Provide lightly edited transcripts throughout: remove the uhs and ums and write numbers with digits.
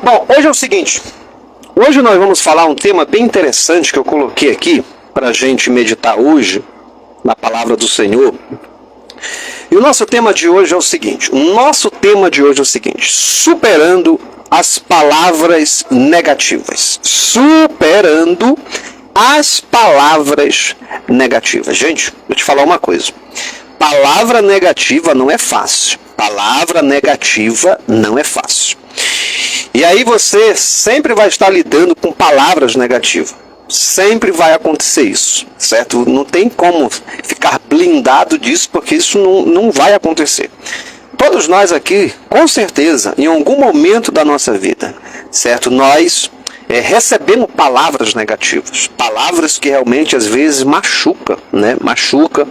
Bom, hoje é o seguinte. Hoje nós vamos falar um tema bem interessante que eu coloquei aqui para a gente meditar hoje na palavra do Senhor. E o nosso tema de hoje é o seguinte. Superando as palavras negativas. Superando as palavras negativas. Gente, vou te falar uma coisa. Palavra negativa não é fácil. Palavra negativa não é fácil. E aí você sempre vai estar lidando com palavras negativas. Sempre vai acontecer isso, certo? Não tem como ficar blindado disso, porque isso não vai acontecer. Todos nós aqui, com certeza, em algum momento da nossa vida, certo? Nós recebemos palavras negativas, palavras que realmente às vezes machuca, né? Machuca,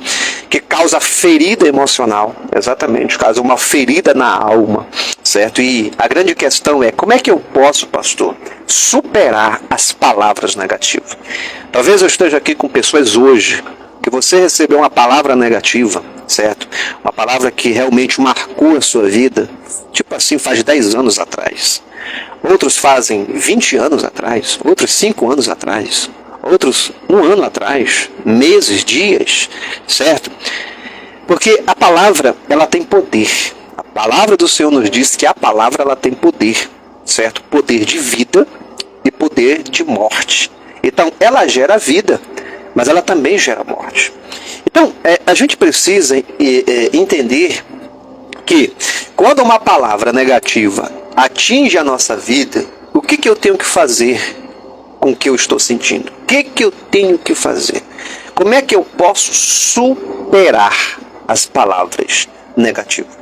que causa ferida emocional, exatamente, causa uma ferida na alma, certo? E a grande questão é, como é que eu posso, pastor, superar as palavras negativas? Talvez eu esteja aqui com pessoas hoje, que você recebeu uma palavra negativa, certo? Uma palavra que realmente marcou a sua vida, tipo assim, faz 10 anos atrás. Outros fazem 20 anos atrás, outros 5 anos atrás, outros 1 ano atrás, meses, dias, certo? Porque a palavra, ela tem poder. A palavra do Senhor nos diz que a palavra, ela tem poder, certo? Poder de vida e poder de morte. Então, ela gera vida, mas ela também gera morte. Então, a gente precisa entender que quando uma palavra negativa atinge a nossa vida, o que eu tenho que fazer com o que eu estou sentindo? O que eu tenho que fazer? Como é que eu posso superar as palavras negativas?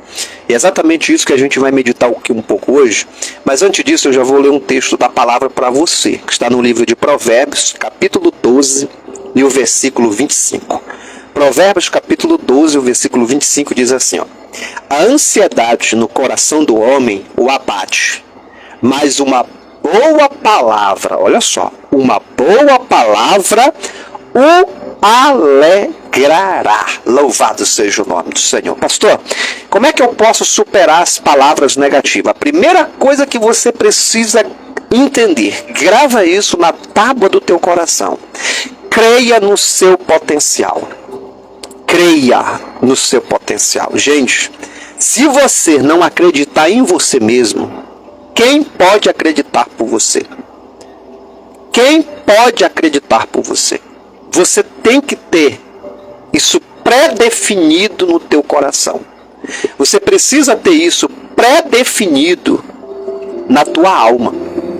E é exatamente isso que a gente vai meditar aqui um pouco hoje. Mas antes disso, eu já vou ler um texto da palavra para você, que está no livro de Provérbios, capítulo 12, e o versículo 25. Provérbios, capítulo 12, o versículo 25 diz assim, ó: a ansiedade no coração do homem o abate, mas uma boa palavra, olha só, uma boa palavra o alegrará. Louvado seja o nome do Senhor. Pastor, como é que eu posso superar as palavras negativas? A primeira coisa que você precisa entender, grava isso na tábua do teu coração. Creia no seu potencial. Creia no seu potencial. Gente, se você não acreditar em você mesmo, quem pode acreditar por você? Quem pode acreditar por você? Você tem que ter isso pré-definido no teu coração. Você precisa ter isso pré-definido na tua alma.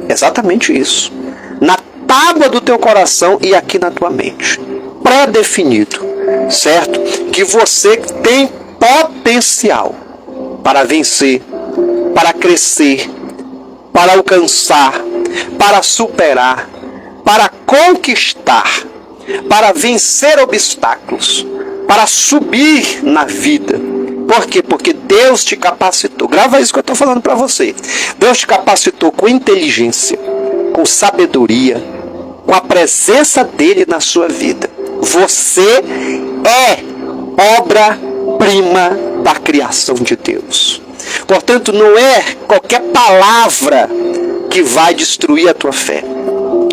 Exatamente isso. Na tábua do teu coração e aqui na tua mente. Pré-definido, certo? Que você tem potencial para vencer, para crescer, para alcançar, para superar, para conquistar, para vencer obstáculos, para subir na vida. Por quê? Porque Deus te capacitou. Grava isso que eu estou falando para você. Deus te capacitou com inteligência, com sabedoria, com a presença dele na sua vida. Você é obra-prima da criação de Deus. Portanto, não é qualquer palavra que vai destruir a tua fé.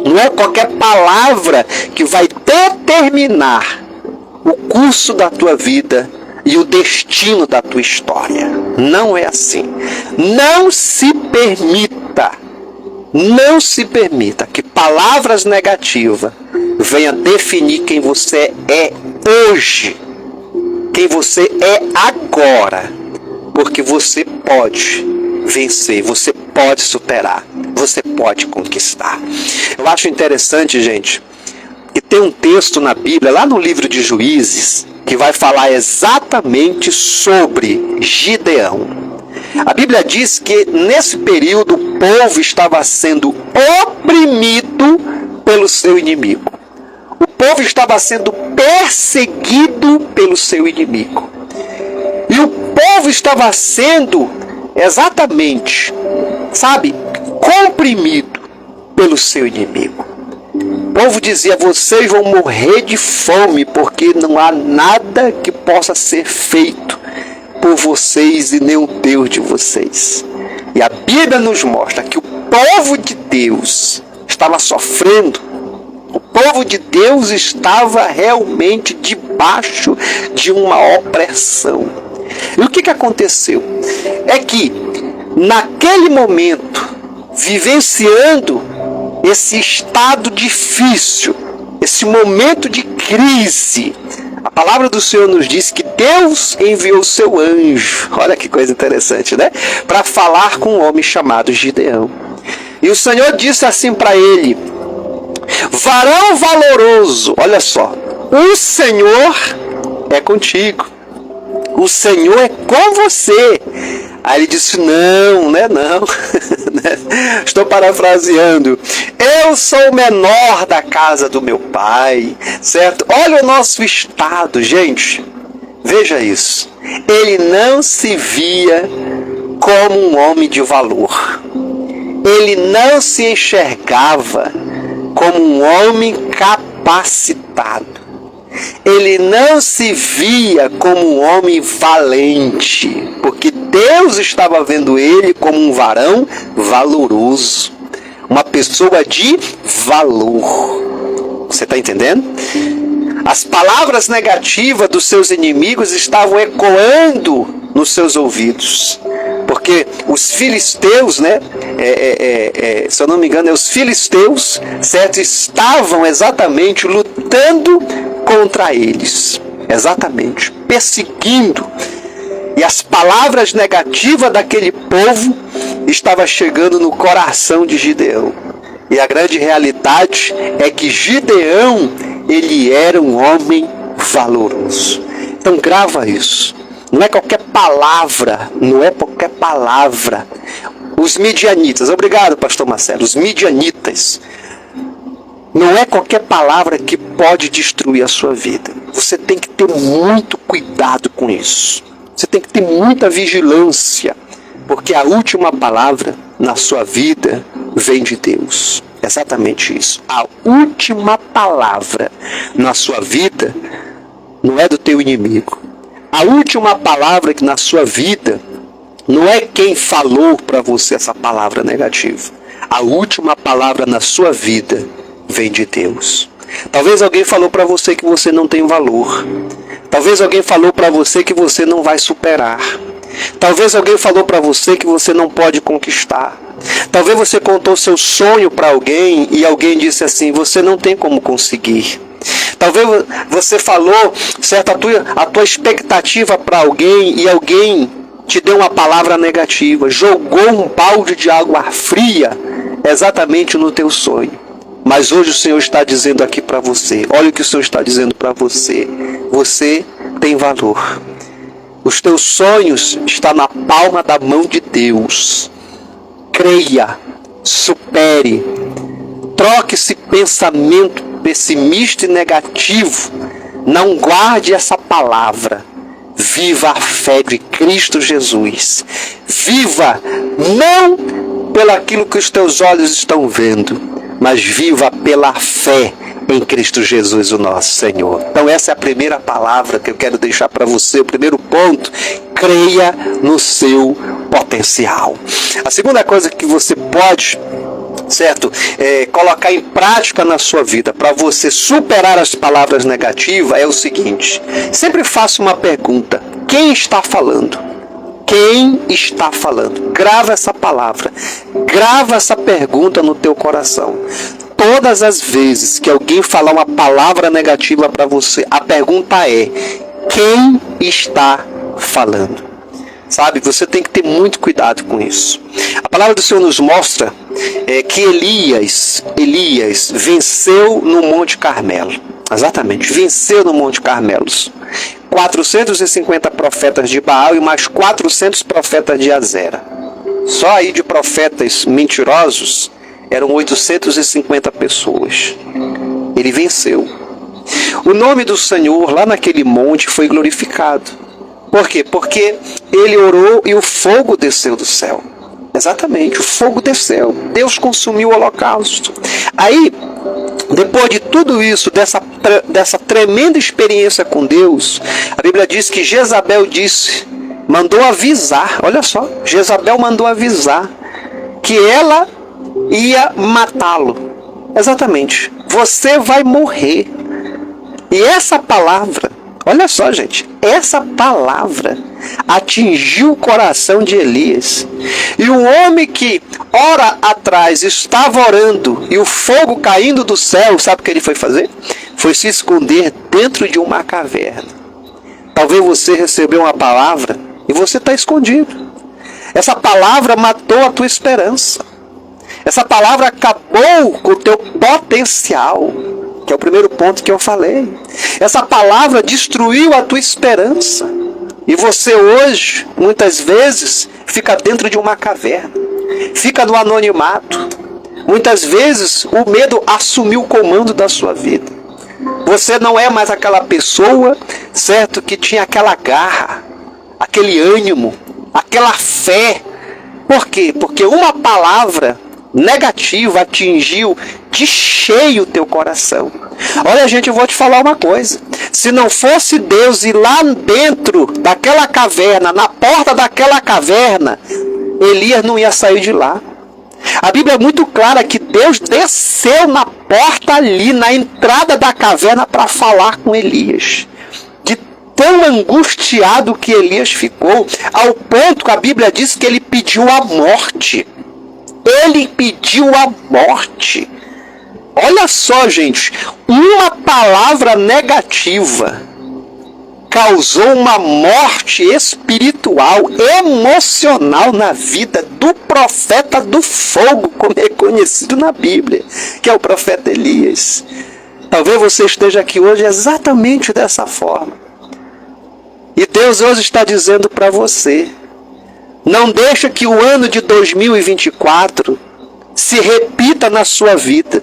Não é qualquer palavra que vai determinar o curso da tua vida e o destino da tua história. Não é assim. Não se permita que palavras negativas venham definir quem você é hoje, quem você é agora, porque você pode vencer, você pode superar, você pode conquistar. Eu acho interessante, gente, que tem um texto na Bíblia, lá no livro de Juízes, que vai falar exatamente sobre Gideão. A Bíblia diz que nesse período o povo estava sendo oprimido pelo seu inimigo. O povo estava sendo perseguido pelo seu inimigo. E o povo estava sendo exatamente, comprimido pelo seu inimigo. O povo dizia: vocês vão morrer de fome, porque não há nada que possa ser feito por vocês e nem o Deus de vocês. E a Bíblia nos mostra que o povo de Deus estava sofrendo. O povo de Deus estava realmente debaixo de uma opressão. E o que aconteceu? É que, naquele momento, vivenciando esse estado difícil, esse momento de crise, a palavra do Senhor nos diz que Deus enviou seu anjo, olha que coisa interessante, né? Para falar com um homem chamado Gideão. E o Senhor disse assim para ele: varão valoroso, olha só, o Senhor é contigo, o Senhor é com você. Aí ele disse: não, né? Não. Estou parafraseando. Eu sou o menor da casa do meu pai, certo? Olha o nosso estado, gente. Veja isso. Ele não se via como um homem de valor. Ele não se enxergava como um homem capacitado. Ele não se via como um homem valente, porque Deus estava vendo ele como um varão valoroso, uma pessoa de valor. Você está entendendo? As palavras negativas dos seus inimigos estavam ecoando nos seus ouvidos, porque os filisteus, né? Se eu não me engano, os filisteus, certo? Estavam exatamente lutando contra eles, exatamente, perseguindo. E as palavras negativas daquele povo estavam chegando no coração de Gideão. E a grande realidade é que Gideão, ele era um homem valoroso. Então grava isso. Não é qualquer palavra, não é qualquer palavra. Os midianitas, obrigado, pastor Marcelo, os midianitas, não é qualquer palavra que pode destruir a sua vida. Você tem que ter muito cuidado com isso. Você tem que ter muita vigilância, porque a última palavra na sua vida vem de Deus. Exatamente isso. A última palavra na sua vida não é do teu inimigo. A última palavra que na sua vida não é quem falou para você essa palavra negativa. A última palavra na sua vida vem de Deus. Talvez alguém falou para você que você não tem valor. Talvez alguém falou para você que você não vai superar. Talvez alguém falou para você que você não pode conquistar. Talvez você contou seu sonho para alguém e alguém disse assim: você não tem como conseguir. Talvez você falou, certo, a tua expectativa para alguém e alguém te deu uma palavra negativa, jogou um balde de água fria exatamente no teu sonho. Mas hoje o Senhor está dizendo aqui para você, olha o que o Senhor está dizendo para você: você tem valor. Os teus sonhos estão na palma da mão de Deus. Creia, supere, troque esse pensamento pessimista e negativo. Não guarde essa palavra. Viva a fé de Cristo Jesus. Viva não pelo aquilo que os teus olhos estão vendo, mas viva pela fé em Cristo Jesus, o nosso Senhor. Então essa é a primeira palavra que eu quero deixar para você, o primeiro ponto: creia no seu potencial. A segunda coisa que você pode, certo, colocar em prática na sua vida para você superar as palavras negativas é o seguinte: sempre faça uma pergunta: quem está falando? Quem está falando? Grava essa palavra, grava essa pergunta no teu coração. Todas as vezes que alguém falar uma palavra negativa para você, a pergunta é: quem está falando? Sabe, você tem que ter muito cuidado com isso. A palavra do Senhor nos mostra que Elias venceu no Monte Carmelo. Exatamente, venceu no Monte Carmelo. 450 profetas de Baal e mais 400 profetas de Azera. Só aí de profetas mentirosos eram 850 pessoas. Ele venceu. O nome do Senhor lá naquele monte foi glorificado. Por quê? Porque ele orou e o fogo desceu do céu. Exatamente, o fogo desceu. Deus consumiu o holocausto. Aí, depois de tudo isso, dessa tremenda experiência com Deus, a Bíblia diz que Jezabel mandou avisar, olha só, Jezabel mandou avisar que ela ia matá-lo. Exatamente. Você vai morrer. E essa palavra, olha só, gente, essa palavra atingiu o coração de Elias. E o homem que hora atrás estava orando e o fogo caindo do céu, sabe o que ele foi fazer? Foi se esconder dentro de uma caverna. Talvez você recebeu uma palavra e você está escondido. Essa palavra matou a tua esperança. Essa palavra acabou com o teu potencial, que é o primeiro ponto que eu falei. Essa palavra destruiu a tua esperança. E você hoje, muitas vezes, fica dentro de uma caverna. Fica no anonimato. Muitas vezes, o medo assumiu o comando da sua vida. Você não é mais aquela pessoa, certo, que tinha aquela garra, aquele ânimo, aquela fé. Por quê? Porque uma palavra negativa atingiu de cheio o teu coração. Olha, gente, eu vou te falar uma coisa. Se não fosse Deus ir lá dentro daquela caverna, na porta daquela caverna, Elias não ia sair de lá. A Bíblia é muito clara que Deus desceu na porta ali, na entrada da caverna, para falar com Elias. De tão angustiado que Elias ficou, ao ponto que a Bíblia diz que ele pediu a morte. Ele pediu a morte. Olha só, gente, uma palavra negativa causou uma morte espiritual, emocional na vida do profeta do fogo, como é conhecido na Bíblia, que é o profeta Elias. Talvez você esteja aqui hoje exatamente dessa forma. E Deus hoje está dizendo para você: não deixa que o ano de 2024 se repita na sua vida.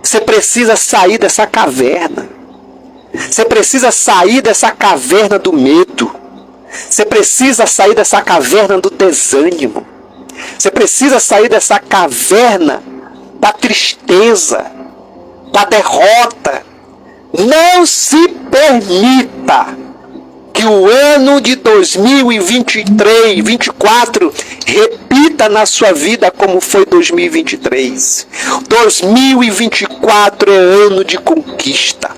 Você precisa sair dessa caverna. Você precisa sair dessa caverna do medo. Você precisa sair dessa caverna do desânimo. Você precisa sair dessa caverna da tristeza, da derrota. Não se permita que o ano de 2023, 2024 repita na sua vida como foi 2023. 2024 é ano de conquista.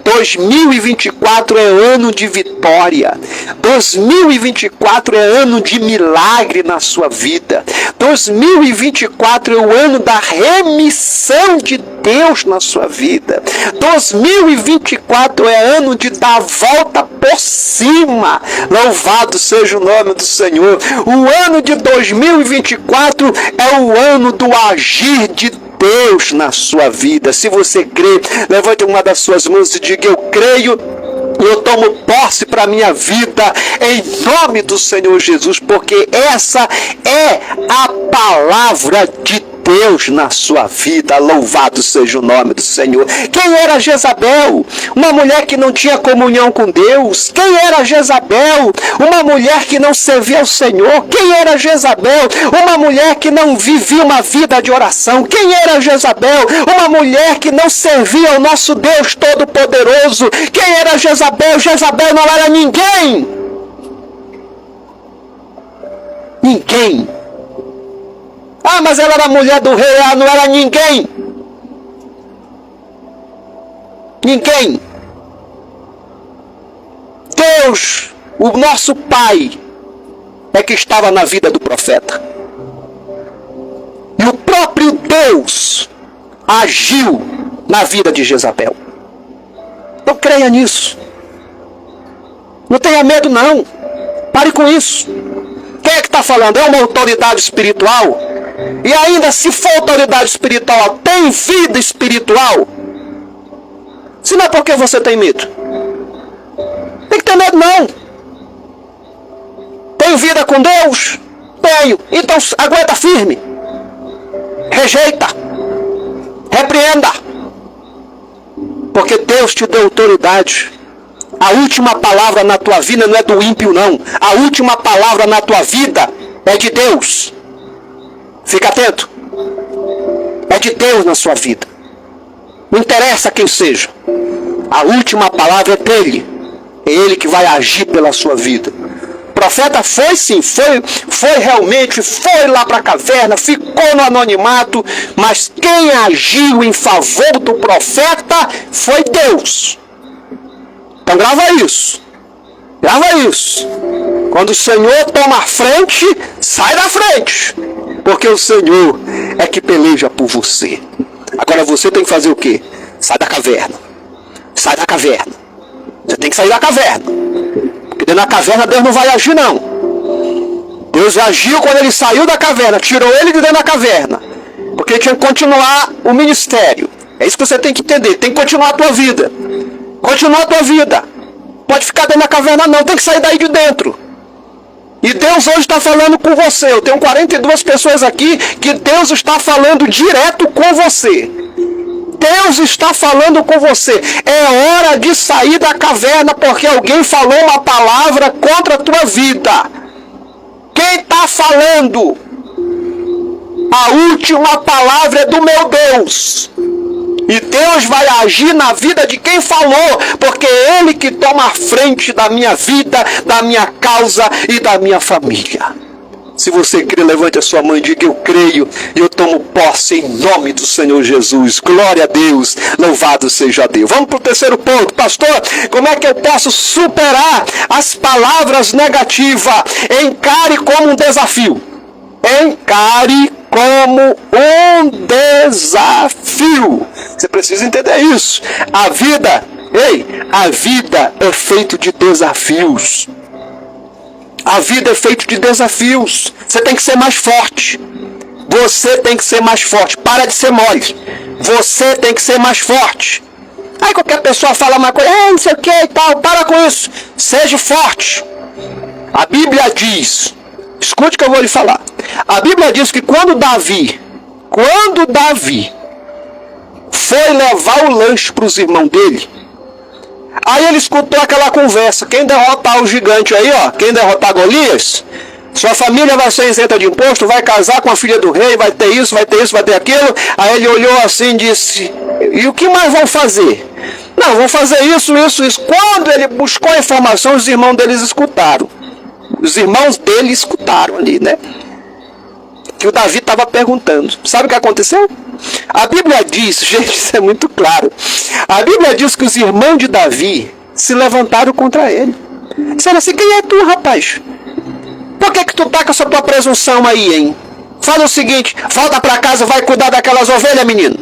2024 é ano de vitória. 2024 é ano de milagre na sua vida. 2024 é o ano da remissão de Deus na sua vida. 2024 é ano de dar a volta por cima. Louvado seja o nome do Senhor. O ano de 2024 é o ano do agir de Deus na sua vida. Se você crê, levante uma das suas mãos e diga: eu creio, eu tomo posse para a minha vida, em nome do Senhor Jesus, porque essa é a palavra de Deus na sua vida. Louvado seja o nome do Senhor. Quem era Jezabel? Uma mulher que não tinha comunhão com Deus. Quem era Jezabel? Uma mulher que não servia ao Senhor. Quem era Jezabel? Uma mulher que não vivia uma vida de oração. Quem era Jezabel? Uma mulher que não servia ao nosso Deus Todo-Poderoso. Quem era Jezabel? Jezabel não era ninguém. Ninguém. Ah, mas ela era mulher do rei, ela não era ninguém. Ninguém. Deus, o nosso Pai, é que estava na vida do profeta. E o próprio Deus agiu na vida de Jezabel. Não creia nisso. Não tenha medo, não. Pare com isso. Quem é que está falando? É uma autoridade espiritual? E ainda, se for autoridade espiritual, tem vida espiritual? Se não é porque você tem medo. Tem que ter medo, não. Tem vida com Deus? Tenho. Então aguenta firme. Rejeita. Repreenda. Porque Deus te deu autoridade. A última palavra na tua vida não é do ímpio, não. A última palavra na tua vida é de Deus. Fica atento. É de Deus na sua vida. Não interessa quem seja. A última palavra é dele. É ele que vai agir pela sua vida. profeta foi sim, foi realmente, foi lá para a caverna, ficou no anonimato, mas quem agiu em favor do profeta foi Deus. Então grava isso. Grava isso. Quando o Senhor toma a frente, sai da frente. Porque o Senhor é que peleja por você. Agora você tem que fazer o quê? Sai da caverna. Sai da caverna. Você tem que sair da caverna. Porque dentro da caverna Deus não vai agir não. Deus agiu quando ele saiu da caverna. Tirou ele de dentro da caverna. Porque ele tinha que continuar o ministério. É isso que você tem que entender. Tem que continuar a tua vida. Continua a tua vida. Pode ficar dentro da caverna não. Tem que sair daí de dentro. E Deus hoje está falando com você. Eu tenho 42 pessoas aqui que Deus está falando direto com você. Deus está falando com você. É hora de sair da caverna porque alguém falou uma palavra contra a tua vida. Quem está falando? A última palavra é do meu Deus. E Deus vai agir na vida de quem falou, porque é Ele que toma a frente da minha vida, da minha causa e da minha família. Se você crê, levante a sua mão e diga: eu creio e eu tomo posse em nome do Senhor Jesus. Glória a Deus, louvado seja Deus. Vamos para o terceiro ponto. Pastor, como é que eu posso superar as palavras negativas? Encare como um desafio. Encare como um desafio. Você precisa entender isso. A vida é feita de desafios. A vida é feita de desafios. Você tem que ser mais forte. Você tem que ser mais forte. Para de ser mole. Você tem que ser mais forte. Aí qualquer pessoa fala uma coisa, não sei o que e tal. Para com isso. Seja forte. A Bíblia diz, escute o que eu vou lhe falar. A Bíblia diz que quando Davi foi levar o lanche para os irmãos dele, aí ele escutou aquela conversa: quem derrotar o gigante aí, ó, quem derrotar Golias, sua família vai ser isenta de imposto, vai casar com a filha do rei, vai ter isso, vai ter isso, vai ter aquilo. Aí ele olhou assim e disse: e o que mais vão fazer? Não, vão fazer isso, isso, isso. Quando ele buscou a informação, os irmãos deles escutaram. Os irmãos dele escutaram ali, né? Que o Davi estava perguntando. Sabe o que aconteceu? A Bíblia diz, gente, isso é muito claro. A Bíblia diz que os irmãos de Davi se levantaram contra ele. Disseram assim: quem é tu, rapaz? Por que tu tá com essa tua presunção aí, hein? Fala o seguinte: volta para casa, vai cuidar daquelas ovelhas, menino.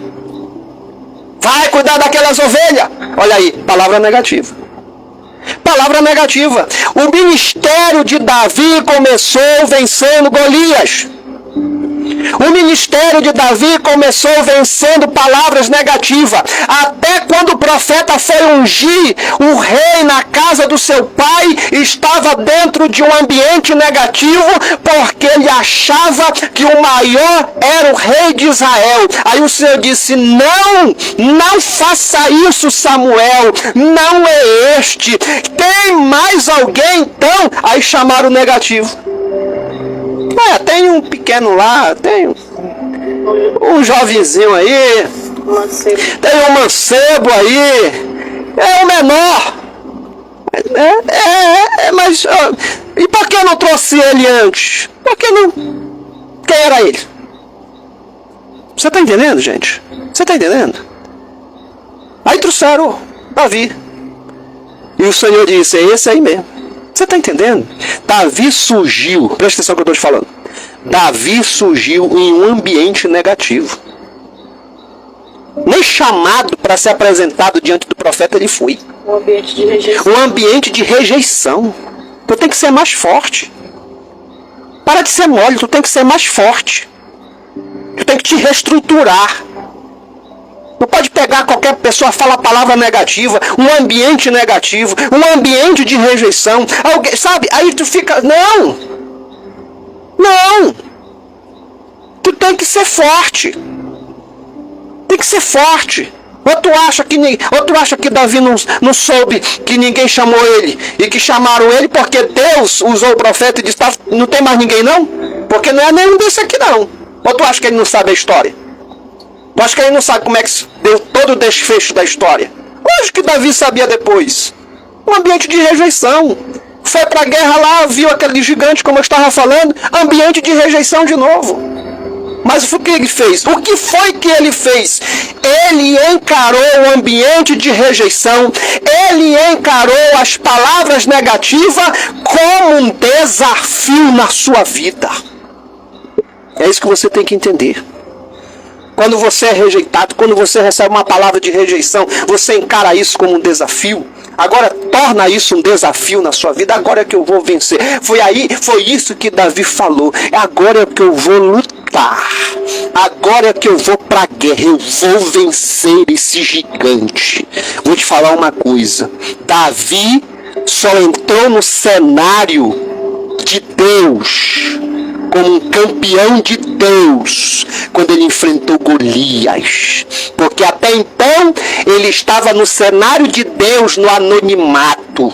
Vai cuidar daquelas ovelhas. Olha aí, palavra negativa. Palavra negativa. O ministério de Davi começou vencendo Golias. O ministério de Davi começou vencendo palavras negativas. Até quando o profeta foi ungir o rei na casa do seu pai, estava dentro de um ambiente negativo, porque ele achava que o maior era o rei de Israel. Aí o Senhor disse: não faça isso, Samuel, não é este. Tem mais alguém então? Aí chamaram o negativo. Tem um pequeno lá, tem um jovenzinho aí, tem um mancebo aí, é o menor. Mas e por que não trouxe ele antes? Por que não? Quem era ele? Você está entendendo, gente? Você está entendendo? Aí trouxeram Davi. E o Senhor disse: é esse aí mesmo. Você está entendendo? Davi surgiu, presta atenção no que eu estou te falando. Davi surgiu em um ambiente negativo. Nem chamado para ser apresentado diante do profeta ele foi. Um ambiente de rejeição. Um ambiente de rejeição. Tu tem que ser mais forte. Para de ser mole, tu tem que ser mais forte. Tu tem que te reestruturar. Não pode pegar qualquer pessoa, falar palavra negativa, um ambiente negativo, um ambiente de rejeição. Alguém, sabe? Aí tu fica... Não! Tu tem que ser forte. Tem que ser forte. Ou tu acha que Davi não soube que ninguém chamou ele? E que chamaram ele porque Deus usou o profeta e disse: não tem mais ninguém não? Porque não é nenhum desse aqui não. Ou tu acha que ele não sabe a história? Tu acha que ele não sabe como é que deu todo o desfecho da história? Lógico que Davi sabia depois. Um ambiente de rejeição. Foi para a guerra lá, viu aquele gigante, como eu estava falando, ambiente de rejeição de novo. Mas o que ele fez? O que foi que ele fez? Ele encarou o ambiente de rejeição, ele encarou as palavras negativas como um desafio na sua vida. É isso que você tem que entender. Quando você é rejeitado, quando você recebe uma palavra de rejeição, você encara isso como um desafio. Agora torna isso um desafio na sua vida. Agora é que eu vou vencer. Foi isso que Davi falou. Agora é que eu vou lutar. Agora é que eu vou pra guerra. Eu vou vencer esse gigante. Vou te falar uma coisa. Davi só entrou no cenário de Deus como um campeão de Deus quando ele enfrentou Golias, porque até então ele estava no cenário de Deus, no anonimato.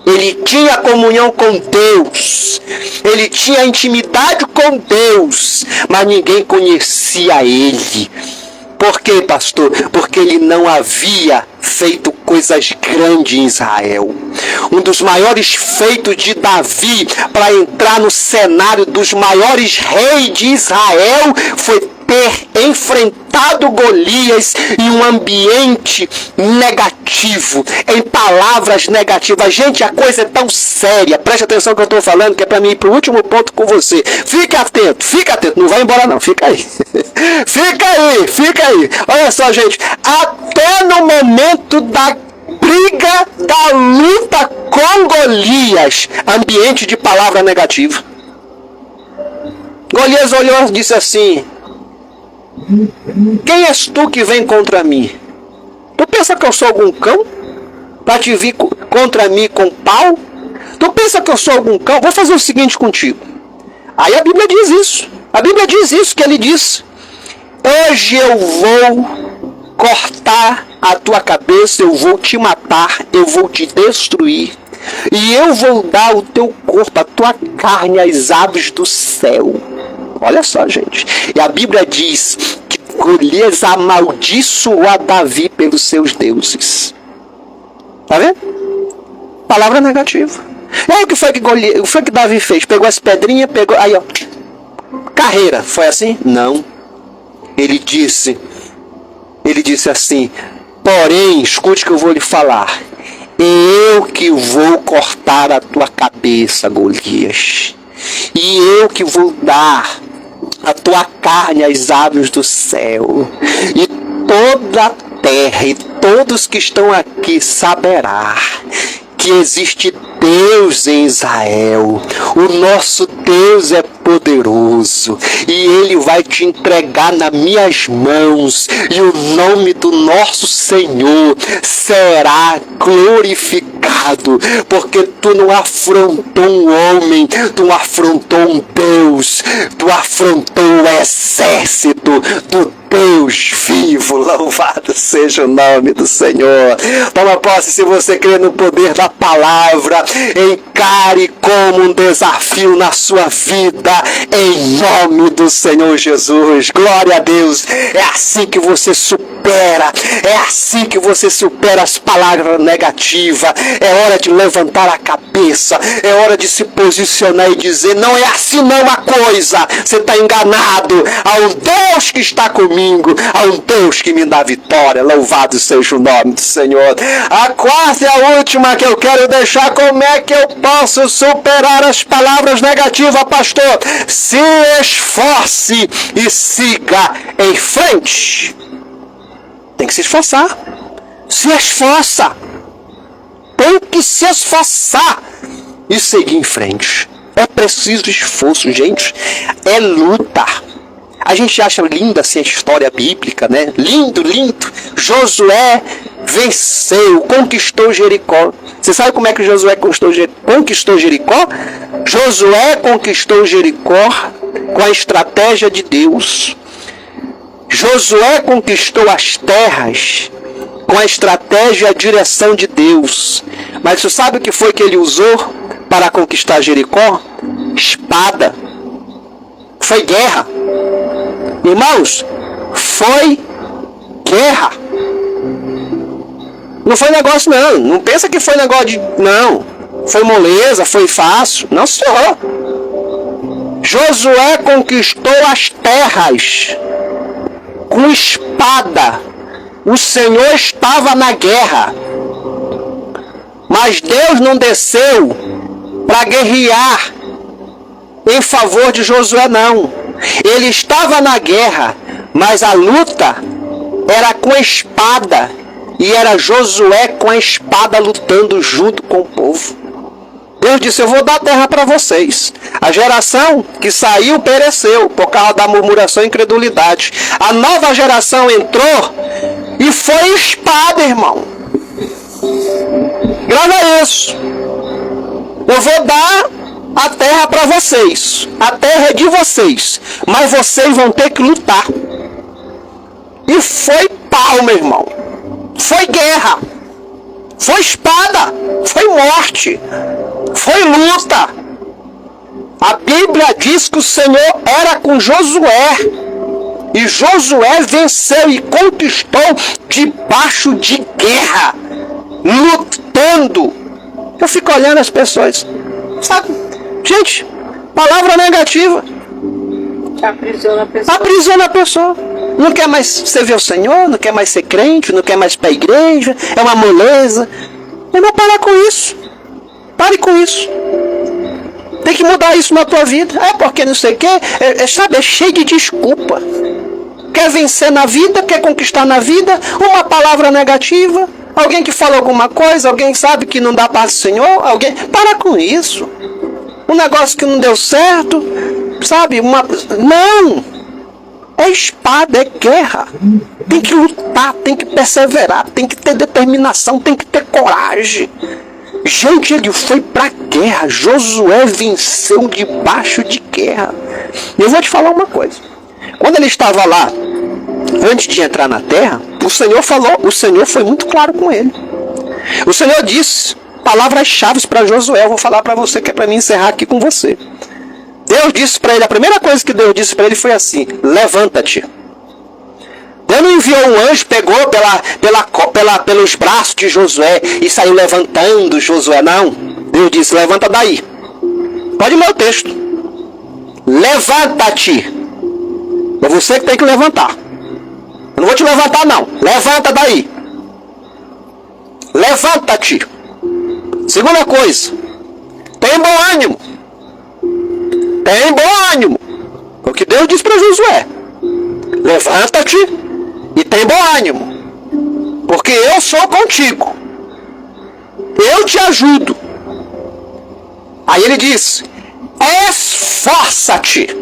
Ele tinha comunhão com Deus, ele tinha intimidade com Deus, mas ninguém conhecia ele. Por quê, pastor? Porque ele não havia feito coisas grandes em Israel. Um dos maiores feitos de Davi para entrar no cenário dos maiores reis de Israel foi ter enfrentado Golias em um ambiente negativo, em palavras negativas. Gente, a coisa é tão séria. Preste atenção no que eu estou falando, que é para mim ir para o último ponto com você. Fique atento. Não vai embora não, fica aí. Fica aí. Olha só, gente, até no momento da briga, da luta com Golias, ambiente de palavra negativa. Golias olhou e disse assim: quem és tu que vem contra mim? Tu pensa que eu sou algum cão? Para te vir contra mim com pau? Tu pensa que eu sou algum cão? Vou fazer o seguinte contigo. Aí a Bíblia diz isso. A Bíblia diz isso que ele disse. Hoje eu vou cortar a tua cabeça, eu vou te matar, eu vou te destruir. E eu vou dar o teu corpo, a tua carne, às aves do céu. Olha só, gente. E a Bíblia diz que Golias amaldiçoou a Davi pelos seus deuses. Tá vendo? Palavra negativa. E aí o que foi que Davi fez? Pegou as pedrinhas, pegou... Aí, ó. Carreira. Foi assim? Não. Ele disse assim: porém, escute que eu vou lhe falar. Eu que vou cortar a tua cabeça, Golias. E eu que vou dar a tua carne às aves do céu. E toda a terra e todos que estão aqui saberá que existe Deus em Israel. O nosso Deus é poderoso e Ele vai te entregar nas minhas mãos, e o nome do nosso Senhor será glorificado, porque tu não afrontou um homem, tu afrontou um Deus, tu afrontou o exército do Deus vivo. Louvado seja o nome do Senhor. Toma posse se você crê no poder da palavra. Encare como um desafio na sua vida, em nome do Senhor Jesus. Glória a Deus. É assim que você supera. É assim que você supera as palavras negativas. É hora de levantar a cabeça. É hora de se posicionar e dizer: não é assim não a coisa. Você está enganado. Há um Deus que está comigo. Há um Deus que me dá vitória. Louvado seja o nome do Senhor. A quarta e a última que eu quero deixar: como é que eu posso superar as palavras negativas, pastor? Se esforce e siga em frente. Tem que se esforçar. Se esforça. Tem que se esforçar e seguir em frente. É preciso esforço, gente. É luta. A gente acha linda assim a história bíblica, né? Lindo. Josué venceu, conquistou Jericó. Você sabe como é que Josué conquistou Jericó? Josué conquistou Jericó com a estratégia de Deus. Josué conquistou as terras com a estratégia e a direção de Deus. Mas você sabe o que foi que ele usou para conquistar Jericó? Espada. Foi guerra. Irmãos, foi guerra. Não foi negócio não. Não pensa que foi negócio de... Não. Foi moleza, foi fácil. Não, senhor. Josué conquistou as terras com espada. O Senhor estava na guerra. Mas Deus não desceu para guerrear em favor de Josué, não. Ele estava na guerra, mas a luta era com a espada. E era Josué com a espada lutando junto com o povo. Deus disse, eu vou dar terra para vocês. A geração que saiu pereceu por causa da murmuração e incredulidade. A nova geração entrou e foi espada, irmão. Grava isso. Eu vou dar a terra para vocês. A terra é de vocês. Mas vocês vão ter que lutar. E foi pau, meu irmão. Foi guerra. Foi espada. Foi morte. Foi luta. A Bíblia diz que o Senhor era com Josué. E Josué venceu e conquistou debaixo de guerra. Lutando. Eu fico olhando as pessoas. Sabe? Gente, palavra negativa. Aprisiona a pessoa. Aprisiona a pessoa. Não quer mais servir o Senhor, não quer mais ser crente, não quer mais ir para a igreja, é uma moleza. Eu não parar com isso. Pare com isso. Tem que mudar isso na tua vida. É porque não sei o quê. Sabe, é cheio de desculpa. Quer vencer na vida, quer conquistar na vida, uma palavra negativa, alguém que fala alguma coisa, alguém sabe que não dá paz do Senhor, alguém... Para com isso. Um negócio que não deu certo, sabe? Não! É espada, é guerra. Tem que lutar, tem que perseverar, tem que ter determinação, tem que ter coragem. Gente, ele foi pra guerra. Josué venceu debaixo de guerra. Eu vou te falar uma coisa. Quando ele estava lá, antes de entrar na terra, o Senhor falou, o Senhor foi muito claro com ele. O Senhor disse palavras-chave para Josué. Eu vou falar para você, que é para mim encerrar aqui com você. Deus disse para ele, a primeira coisa que Deus disse para ele foi assim: levanta-te. Deus não enviou um anjo, pegou pelos braços de Josué e saiu levantando Josué, não. Deus disse, levanta daí. Pode ler o texto. Levanta-te. É você que tem que levantar. Eu não vou te levantar, não. Levanta daí. Levanta-te. Segunda coisa, tem bom ânimo. Tem bom ânimo. É o que Deus disse para Josué. Levanta-te e tem bom ânimo. Porque eu sou contigo. Eu te ajudo. Aí ele diz, esforça-te.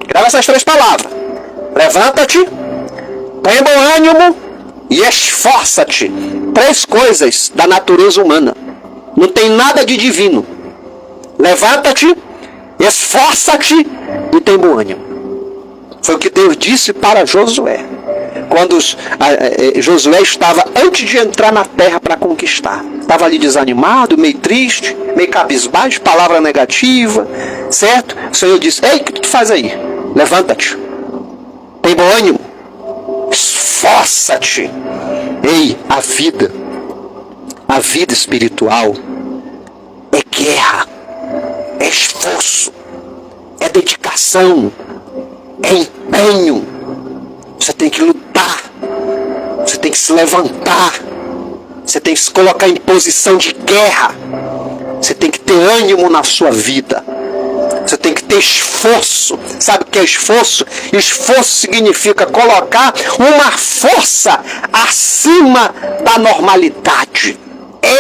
Grava essas três palavras. Levanta-te, tem bom ânimo e esforça-te. Três coisas da natureza humana. Não tem nada de divino. Levanta-te, esforça-te e tem bom ânimo. Foi o que Deus disse para Josué. Quando Josué estava antes de entrar na terra para conquistar. Estava ali desanimado, meio triste, meio cabisbaixo, palavra negativa, certo? O Senhor disse, ei, o que tu faz aí? Levanta-te. Tem bom ânimo. Esforça-te. Ei, a vida espiritual é guerra, é esforço, é dedicação, é empenho. Você tem que lutar, você tem que se levantar, você tem que se colocar em posição de guerra, você tem que ter ânimo na sua vida, você tem que ter esforço. Sabe o que é esforço? Esforço significa colocar uma força acima da normalidade.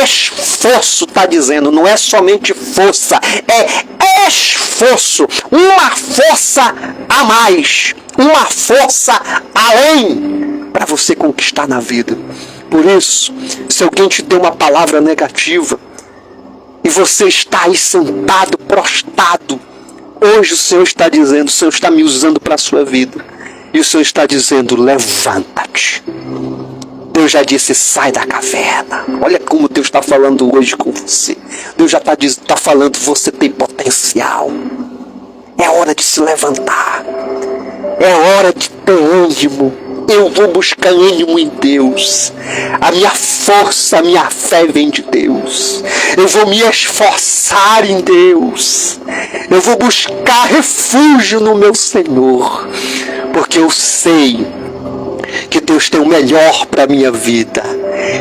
Esforço está dizendo, não é somente força, é esforço, uma força a mais, uma força além para você conquistar na vida. Por isso, se alguém te deu uma palavra negativa e você está aí sentado, prostrado, hoje o Senhor está dizendo, o Senhor está me usando para a sua vida, e o Senhor está dizendo, levanta-te. Deus já disse, sai da caverna. Olha como Deus está falando hoje com você. Deus já está falando, você tem potencial. É hora de se levantar. É hora de ter ânimo. eu vou buscar ânimo em Deus. A minha força, a minha fé vem de Deus. Eu vou me esforçar em Deus. Eu vou buscar refúgio no meu Senhor. Porque eu sei que Deus tem o melhor para a minha vida.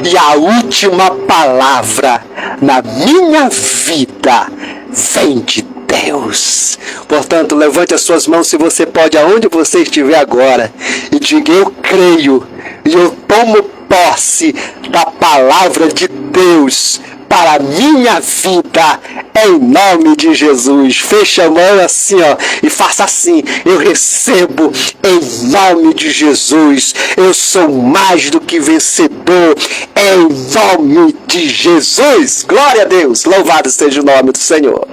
E a última palavra na minha vida vem de Deus. Portanto, levante as suas mãos, se você pode, aonde você estiver agora, e diga: eu creio e eu tomo posse da palavra de Deus para a minha vida, em nome de Jesus. Feche a mão assim, ó, e faça assim: eu recebo em nome de Jesus. Eu sou mais do que vencedor, em nome de Jesus. Glória a Deus, louvado seja o nome do Senhor.